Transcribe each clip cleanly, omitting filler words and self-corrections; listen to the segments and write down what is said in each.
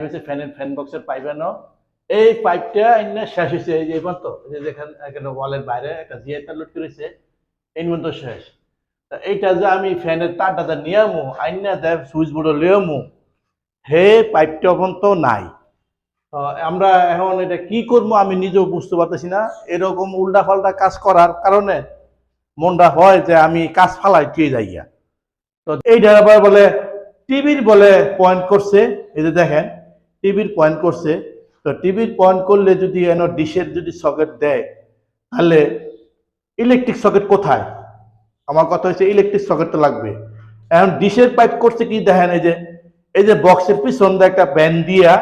ফ্যানের ফ্যান বক্সের পাইপের এই পাইপটা এনে শেষ হয়েছে। এই যে পর্যন্ত যেখানে এখানে ওয়ালের বাইরে একটা জিয়ার লুট করেছে এই পর্যন্ত শেষ। এইটা যে আমি ফ্যানের তারটা নিয়ামু আইনা দেয় সুইচ বোর্ডে লিয়ামু হে পাইপটা পর্যন্ত নাই। আমরা এখন এটা কি করবো আমি নিজেও বুঝতে পারতেছি না। এরকম উল্টা পাল্টা কাজ করার কারণে মনটা হয় যে আমি কাজ ফালাই দিয়ে যাইয়া। তো এইটা আবার বলে টিভির বলে পয়েন্ট করছে। এই যে দেখেন টিভির পয়েন্ট করছে। তো টিভির পয়েন্ট করলে যদি এন ডিশের যদি সকেট দেয় তাহলে ইলেকট্রিক সকেট কোথায়? আমার কথা হচ্ছে ইলেকট্রিক সকেট তো লাগবে। এখন ডিশের পাইপ করছে কি দেখেন, এই যে বক্সের পিছন দিয়ে একটা ব্যান্ড দিয়া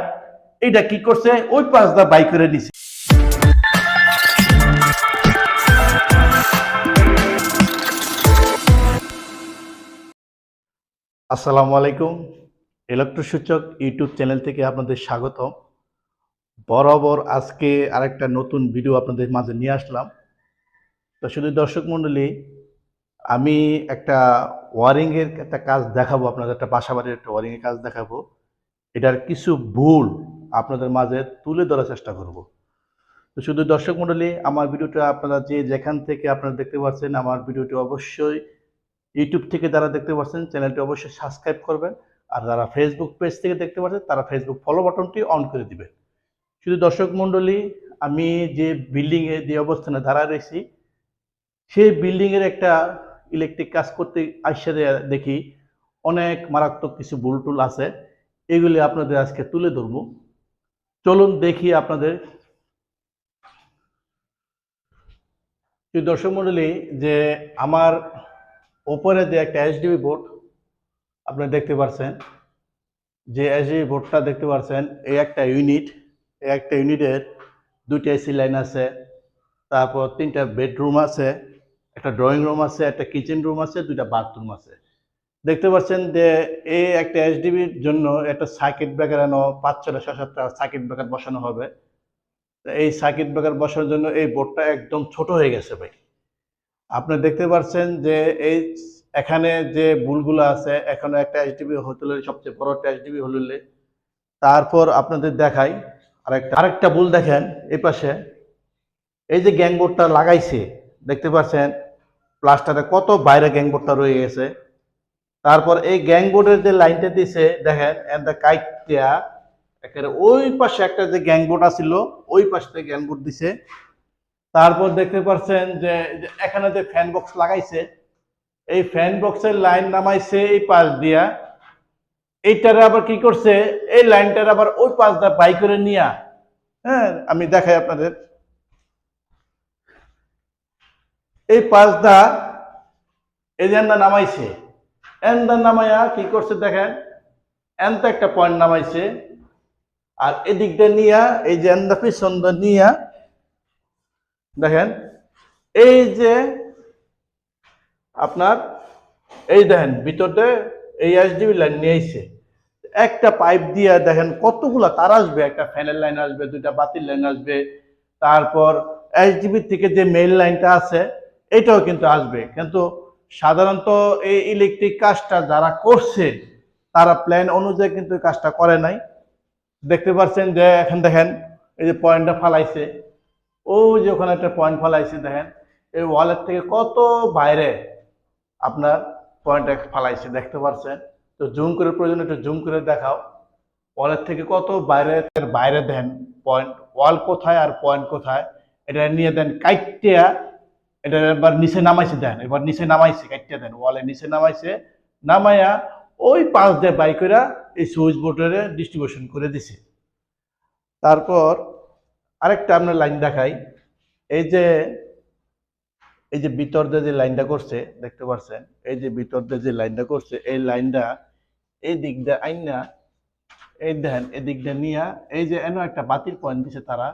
এইটা কি করছে ওই পাশ দা বাই করে নিছে। আসসালামু আলাইকুম, ইলেকট্রোসূচক ইউটিউব চ্যানেল থেকে আপনাদের স্বাগত। বরাবর আজকে আরেকটা নতুন ভিডিও আপনাদের মাঝে নিয়ে আসলাম। তো শুধু দর্শক মণ্ডলী, আমি একটা ওয়ারিংয়ের একটা কাজ দেখাবো আপনাদের, একটা বাসাবাড়ির একটা ওয়ারিংয়ের কাজ দেখাবো। এটার কিছু ভুল আপনাদের মাঝে তুলে ধরার চেষ্টা করব। তো শুধু দর্শক মণ্ডলী, আমার ভিডিওটা আপনারা যেখান থেকে আপনারা দেখতে পাচ্ছেন, আমার ভিডিওটি অবশ্যই ইউটিউব থেকে যারা দেখতে পাচ্ছেন চ্যানেলটি অবশ্যই সাবস্ক্রাইব করবেন। আর যারা ফেসবুক পেজ থেকে দেখতে পাচ্ছেন তারা ফেসবুক ফলো বাটনটি অন করে দিবেন। শুধু দর্শক মণ্ডলী, আমি যে বিল্ডিংয়ে যে অবস্থানে দাঁড়ায় রয়েছি সেই বিল্ডিংয়ের একটা ইলেকট্রিক কাজ করতে আসে দেখি অনেক মারাত্মক কিছু ভুল টুল আছে। এগুলি আপনাদের আজকে তুলে ধরবো। চলুন দেখি আপনাদের। দর্শক মণ্ডলী, যে আমার উপরে যে একটা এইচডিবি বোর্ড আপনারা দেখতে পাচ্ছেন, যে এইচডিবি বোর্ডটা দেখতে পাচ্ছেন, এই একটা ইউনিটের দুইটা এসি লাইন আছে, তারপর তিনটা বেডরুম আছে, একটা ড্রয়িং রুম আছে, একটা কিচেন রুম আছে, দুইটা বাথরুম আছে। দেখতে পাচ্ছেন যে এই একটা এইচডিবির জন্য একটা সার্কিট ব্রেকার 5-6-7টা সার্কিট ব্রেকার বসানো হবে। এই সার্কিট ব্রেকার বসানোর জন্য এই বোর্ডটা একদম ছোট হয়ে গেছে ভাই। আপনি দেখতে পাচ্ছেন যে এই এখানে যে বুলগুলো আছে, এখানে একটা এইচডিবি হোটেলে সবচেয়ে বড় একটা এইচডিবি হলে। তারপর আপনাদের দেখাই আরেকটা বুল দেখেন এই পাশে, এই যে গ্যাংবোর্ডটা লাগাইছে দেখতে পাচ্ছেন প্লাস্টারে কত বাইরে গ্যাংবোর্ডটা রয়ে গেছে। তারপর এই গ্যাংবোর্ডের যে লাইনটা দিছে দেখেন এন্ড কাইটিয়া একেবারে ওই পাশে একটা যে গ্যাংবোর্ড আছিল ওই পাশে থেকে গ্যাংবোর্ড দিছে। তারপর দেখতে পাচ্ছেন যে এখানে যে ফ্যান বক্স লাগাইছে এই ফ্যান বক্সের লাইন নামাইছে এই পাশ দিয়া। এইটারে আবার কি করছে, এই লাইনটার আবার ওই পাশ দা বাই করে নিয়া, হ্যাঁ আমি দেখাই আপনাদের, এই পাশ দা এই যে নামাইছে। এন্দা নামাইয়া কি করছে দেখেন, এনটা একটা পয়েন্ট নামাইছে। আর এদিক দিয়ে নিয়া এই যে এন্দা পিছন নিয়া দেখেন এই যে আপনার এই দেখেন ভিতরতে এই এইচডিবি লাইন নিয়ে আইছে। একটা পাইপ দিয়ে দেখেন কতগুলা তার আসবে, একটা ফ্যানের লাইন আসবে, দুইটা বাতির লাইন আসবে, তারপর এইচডিবি থেকে যে মেইন লাইনটা আছে এটাও কিন্তু আসবে। কিন্তু সাধারণত এই ইলেকট্রিক কাজটা যারা করছে তারা প্ল্যান অনুযায়ী কিন্তু কাজটা করে নাই। দেখতে পাচ্ছেন যে এখন দেখেন এই যে পয়েন্টটা ফালাইছে, ওই যে ওখানে একটা পয়েন্ট ফালাইছে দেখেন, এই ওয়ালের থেকে কত বাইরে আপনার পয়েন্টটা ফালাইছে দেখতে পাচ্ছেন। তো জুম করে প্রয়োজন একটু জুম করে দেখাও, ওয়ালের থেকে কত বাইরে দেন পয়েন্ট, ওয়াল কোথায় আর পয়েন্ট কোথায় এটা নিয়ে দেন কাইটিয়া এটা এবার নিচে নামাইছে দেন, এবার নিচে নামাইছে কাইটিয়া দেন, ওয়ালের নিচে নামাইছে, নামাইয়া ওই পাঁচ দিয়ে বাই করে এই সুইচ বোর্ডের ডিস্ট্রিবিউশন করে দিছে। তারপর আরেকটা আমরা লাইন দেখাই, এই যে ভিতর দিয়ে যে লাইনটা করছে দেখতে পাচ্ছেন, এই যে ভিতর দিয়ে যে লাইনটা করছে এই লাইনটা এই দিক দিয়ে আইনা এই দেখেন এদিক দিয়ে নিয়া এই যে এনো একটা বাতির পয়েন্ট দিছে তারা,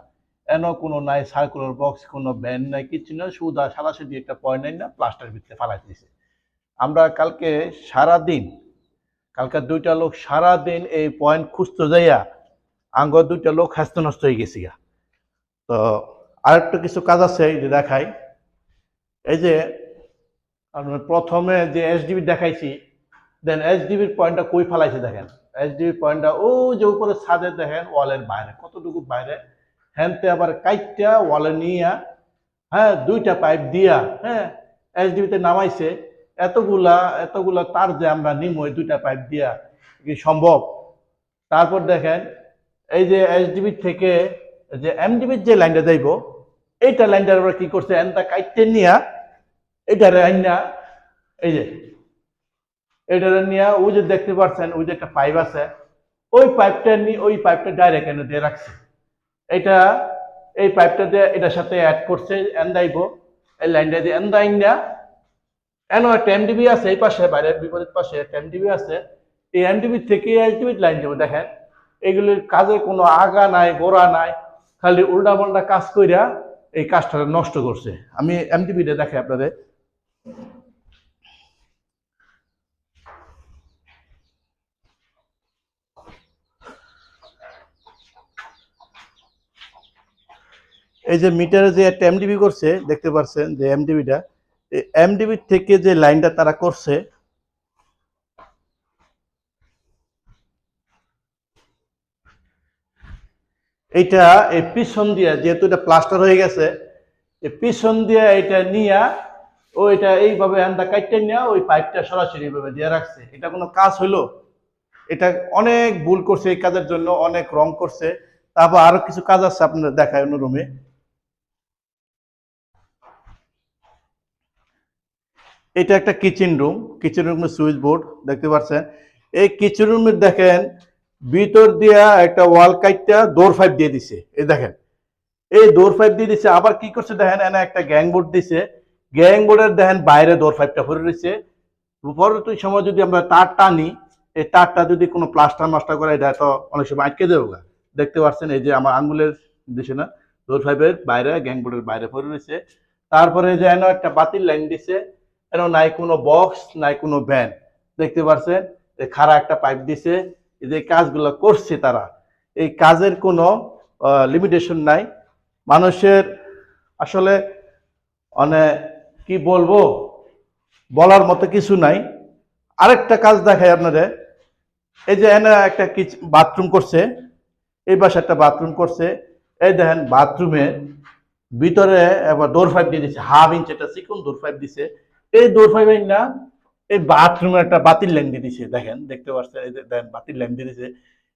এনো কোনো নাই সার্কুলার বক্স, কোনো ব্যান্ড নাই, কিছু না, শুধু সাদাসিধি একটা পয়েন্ট নাই না প্লাস্টার ভিতরে ফালাই দিয়েছে। আমরা কালকে দুইটা লোক সারাদিন এই পয়েন্ট খুঁজতে যাইয়া আঙ্গ দুইটা লোক হ্যাস্ত নষ্ট হয়ে গেছি। তো আরেকটা কিছু কাজ আছে এই যে দেখাই, এই যে প্রথমে যে এইচডিবি দেখাইছি দেন এইচডিবির পয়েন্টটা কই ফালাইছে দেখেন, এইচডিবি পয়েন্টটা ও যে উপরে ছাদে দেখেন ওয়ালের বাইরে কতটুকু বাইরে হ্যানতে আবার কাইটটা ওয়ালে নিয়ে হ্যাঁ দুইটা পাইপ দিয়া হ্যাঁ এইচডিবিতে নামাইছে এতগুলা এতগুলা তার যে আমরা নিম ওই দুইটা পাইপ দিয়া কি সম্ভব। তারপর দেখেন এই যে এইচডিবি থেকে যে এমডিবির যে লাইনটা যাইব এইটা লাইনটার আবার কি করছে এনটা কাইটে নিয়া এইটারে আইনা এই যে এইটারে নিয়ে ওই যে দেখতে পাচ্ছেন ওই যে একটা পাইপ আছে ওই পাইপটা নিয়ে ওই পাইপটা ডাইরেক্ট এনে দিয়ে রাখছে এটা এই পাইপটা দিয়ে এটার সাথে অ্যাড করছে এন্দাইব এই লাইনটা দিয়ে এন্দাইন না এন একটা এমডিবি আছে এই পাশে বাইরের বিপরীত পাশে একটা এমডিবি আছে এই এমডিবি থেকে এইচডিবি লাইন যাবো দেখেন এগুলির কাজে কোনো আগা নাই গোড়া নাই খালি উল্টা পাল্টা কাজ কইরা এই কাজটা নষ্ট করছে। আমি এমডিবিটা দেখে আপনাদের এই যে মিটারে যে একটা এমডিবি করছে দেখতে পাচ্ছেন যে এমডিবিটা এমডিবি থেকে যে লাইনটা তারা করছে এইটা এই পিছন দিয়া যেহেতু এটা প্লাস্টার হয়ে গেছে এই পিছন দিয়া এটা নিয়া ও এটা এইভাবে হ্যান্ডা কাটতে নিয়ে ওই পাইপটা সরাসরি ভাবে দিয়ে রাখছে। এটা কোনো কাজ হইলো? এটা অনেক ভুল করছে এই কাজের জন্য অনেক রং করছে। তারপর আরো কিছু কাজ আছে আপনারা দেখায় অন্য রুমে। এটা একটা কিচেন রুমের সুইচ বোর্ড দেখতে পাচ্ছেন। এই কিচেন রুমে দেখেন ভিতর দিয়া একটা ওয়াল কাইটটা ডোর পাইপ দিয়ে দিছে। এই দেখেন এই ডোর পাইপ দিয়ে দিছে আবার কি করছে দেখেন এনে একটা গ্যাং বোর্ড দিছে গ্যাং বোর্ডের দেখেন বাইরে ডোর পাইপটা ভরে রয়েছে। পরবর্তী সময় যদি আমরা তার টানি এই তারটা যদি কোনো প্লাস্টার মাস্টার করে এটা তো অনেক সময় আটকে দেবো। দেখতে পাচ্ছেন এই যে আমার আঙ্গুলের দিছে না ডোর পাইপের বাইরে গ্যাং বোর্ডের বাইরে ভরে রয়েছে। তারপরে যে এনে একটা বাতির লাইন দিছে এন নাই কোনো বক্স নাই কোনো ভ্যান দেখতে পাচ্ছেন খাড়া একটা পাইপ দিছে। এই যে কাজগুলো করছে তারা এই কাজের কোনো লিমিটেশন নাই। মানুষের আসলে মানে কি বলবো বলার মতো কিছু নাই। আরেকটা কাজ দেখায় আপনাদের এই যে এনে একটা বাথরুম করছে এই পাশে একটা বাথরুম করছে এই দেখেন বাথরুমে ভিতরে এবার ডোর পাইপ দিয়ে দিচ্ছে হাফ ইঞ্চ একটা চিকন ডোর পাইপ দিছে এই ডোর পাইপ না এই বাথরুমে একটা বাতির লাইন দিয়ে দিছে দেখেন দেখতে পাচ্ছেন এই যে দেখেন বাতির লাইন দিয়ে দিছে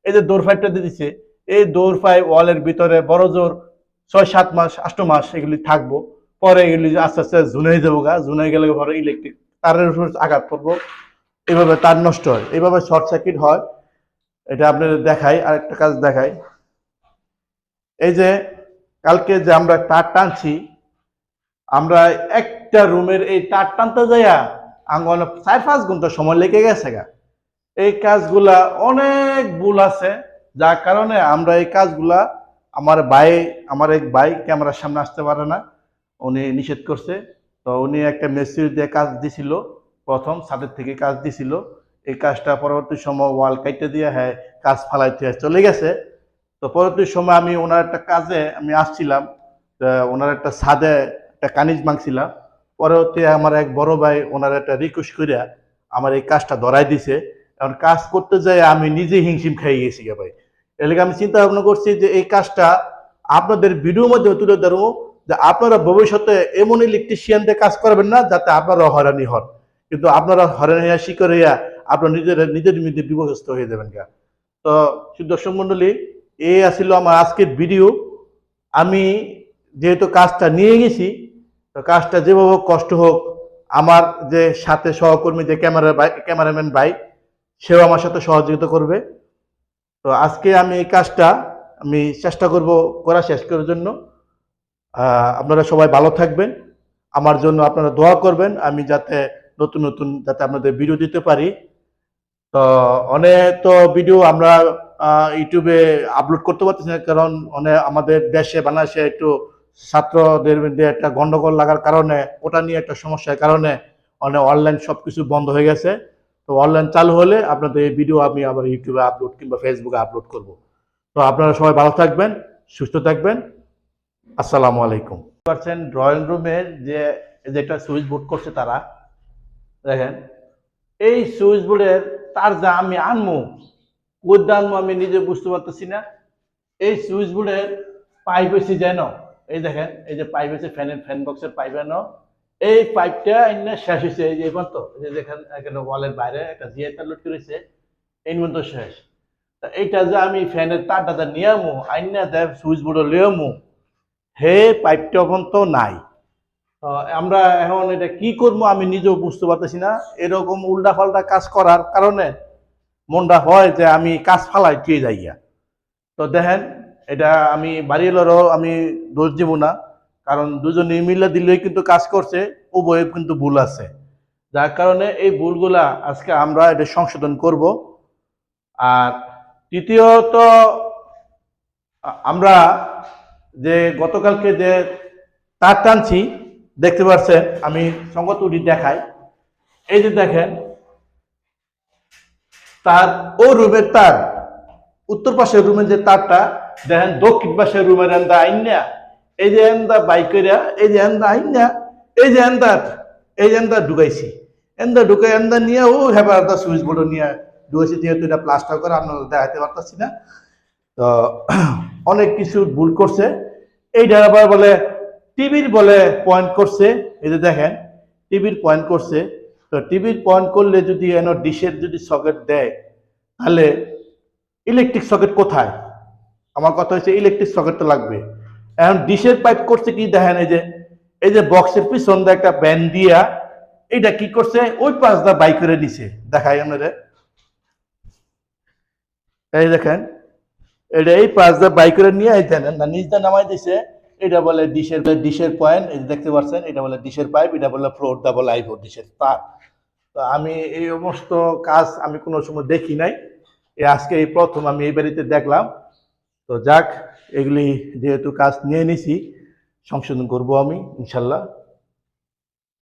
এই যে ডোর পাইপটা দিয়ে দিছে এই ডোর পাইপ ওয়ালের ভিতরে বড় জোর 6-7 মাস 8 মাস এগুলি থাকবো পরে এগুলি আস্তে আস্তে জুনে যাবো জুনে গেলে পরে ইলেকট্রিক তারের উপর আঘাত করবো এইভাবে তার নষ্ট হয় এইভাবে শর্ট সার্কিট হয়। এটা আপনাদের দেখাই আরেকটা কাজ দেখাই এই যে কালকে যে আমরা তার টানছি আমরা একটা রুমের এই তার টানতে যাইয়া আঙ্গনে 4-5 ঘন্টা সময় লেগে গেছে এই কাজগুলা অনেক ভুল আছে যার কারণে আমরা এই কাজগুলা আমার এক ভাই ক্যামেরার সামনে আসতে পারে না উনি নিষেধ করছে। তো উনি একটা মিস্ত্রি দিয়ে কাজ দিছিল প্রথম ছাদের থেকে কাজ দিছিল এই কাজটা পরবর্তী সময় ওয়াল কাইটে দিয়ে হ্যাঁ কাজ ফালাইতে চলে গেছে। তো পরবর্তী সময় আমি ওনার একটা কাজে আমি আসছিলাম ওনার একটা ছাদে একটা কানিজ মাংছিলাম পরবর্তী আমার এক বড় ভাই ওনার একটা রিকোয়েস্ট করিয়া আমার এই কাজটা ধরাই দিছে। এখন কাজ করতে যাই আমি নিজে হিমশিম খেয়ে গেছি ভাই এলাকা আমি চিন্তা ভাবনা করছি যে এই কাজটা আপনাদের ভিডিওর মধ্যে তুলে ধরবো যে আপনারা ভবিষ্যতে এমন ইলেকট্রিশিয়ান দিয়ে কাজ করবেন না যাতে আপনারা হয়রানি হন কিন্তু আপনারা হয়রানি হইয়া শিকার হইয়া আপনার নিজের মধ্যে বিপদগ্রস্ত হয়ে যাবেন তো দর্শক মন্ডলী এই আসছিল আমার আজকের ভিডিও। আমি যেহেতু কাজটা নিয়ে গেছি তো কাজটা যেভাবে কষ্ট হোক আমার যে সাথে সহকর্মী যে ক্যামেরাম্যান ভাই সেও আমার সাথে সহযোগিতা করবে। তো আজকে আমি এই কাজটা আমি চেষ্টা করব করা শেষ করার জন্য। আপনারা সবাই ভালো থাকবেন আমার জন্য আপনারা দোয়া করবেন আমি যাতে নতুন যাতে আপনাদের ভিডিও দিতে পারি। তো অনেক তো ভিডিও আমরা ইউটিউবে আপলোড করতে পারতেছি না কারণ অনেক আমাদের দেশে বাংলাদেশে একটু ছাত্রদের মধ্যে একটা গন্ডগোল লাগার কারণে ওটা নিয়ে একটা সমস্যার কারণে অনেক অনলাইন সবকিছু বন্ধ হয়ে গেছে। তো অনলাইন চালু হলে আপনাদের এই ভিডিও আমি আবার ইউটিউবে আপলোড কিংবা ফেসবুকে আপলোড করব। তো আপনারা সবাই ভালো থাকবেন সুস্থ থাকবেন আসসালামু আলাইকুম। পারছেন ড্রয়িং রুমের যে যেটা সুইচ বোর্ড করছে তারা দেখেন এই সুইচ বোর্ডের তার যা আমি আনবো কোথা আনবো আমি নিজে বুঝতে পারতেছি না। এই সুইচ বোর্ডের পাইপ হয়েছে যেন, এই দেখেন এই যে পাইপ হয়েছে ফ্যান বক্সের পাইপ যেন, এই পাইপটা এনে শেষ হয়েছে এই যে পর্যন্ত, এই যে দেখেন এখানে ওয়ালের বাইরে একটা জিআই তার লোড করেছে, এই পর্যন্ত শেষ। তা এইটা যে আমি ফ্যানের তারটা নিয়ে আমু আইনা দেয় সুইচ বোর্ডে লিয়ামু, হে পাইপটা পর্যন্ত নাই। আমরা এখন এটা কি করবো আমি নিজেও বুঝতে পারতেছি না। এরকম উল্টা পাল্টা কাজ করার কারণে মনটা হয় যে আমি কাজ ফালাই টুয়ে যাইয়া। তো দেখেন এটা আমি বাড়িওয়ালারও আমি দোষ দিব না, কারণ দুজনে মিলে দিলেই কিন্তু কাজ করছে, উভয়ে কিন্তু ভুল আছে, যার কারণে এই ভুলগুলা আজকে আমরা এটা সংশোধন করব। আর তৃতীয়ত আমরা যে গতকালকে যে তার টানছি দেখতে পাচ্ছেন, আমি সঙ্গত উঠি দেখাই, এই যে দেখেন তার ও রুমের তার, উত্তর পাশের রুমের যে তারটা দেখেন দক্ষিণ পাশের রুমের এন্দা আইনা, এই যে এন্দা বাইকেরা এই যে এন্দা আইনা, এই যে এন্দা ঢুকাইছি, এন্দা ঢুকাই এন্দা নিয়ে ও হেবার সুইচ বোর্ড নিয়ে ঢুকেছি, যেহেতু এটা প্লাস্টার করে আপনারা দেখাতে পারতেছি না। তো অনেক কিছু ভুল করছে। এইটা আবার বলে টিভির বলে পয়েন্ট করছে, এই যে দেখেন টিভির পয়েন্ট করছে। তো টিভির পয়েন্ট করলে যদি এন ডিশের যদি সকেট দেয় তাহলে ইলেকট্রিক সকেট কোথায়? আমার কথা হচ্ছে ইলেকট্রিক সকেট তো লাগবে। এখন ডিশের পাইপ করছে কি দেখেন, এই যে বক্সের পিছন দিয়ে একটা ব্যান্ড দিয়া এইটা কি করছে ওই পাশ দা বাই করে নিছে, দেখাই আপনাদের, এই দেখেন এটা এই পাশ দা বাই করে নিয়ে এই দেন না নিচ দা নামাই দিছে। এটা বলে ডিশের পয়েন্ট, এই দেখতে পাচ্ছেন এটা বলে ডিশের পাইপ, এটা বলে ফ্লোর দা বলে আইভো ডিশের তার। তো আমি এই সমস্ত কাজ আমি কোনো সময় দেখি নাই, আজকে এই প্রথম আমি এই বাড়িতে দেখলাম। তো যাক, এগুলি যেহেতু কাজ নিয়ে নিছি সংশোধন করব আমি ইনশাল্লাহ।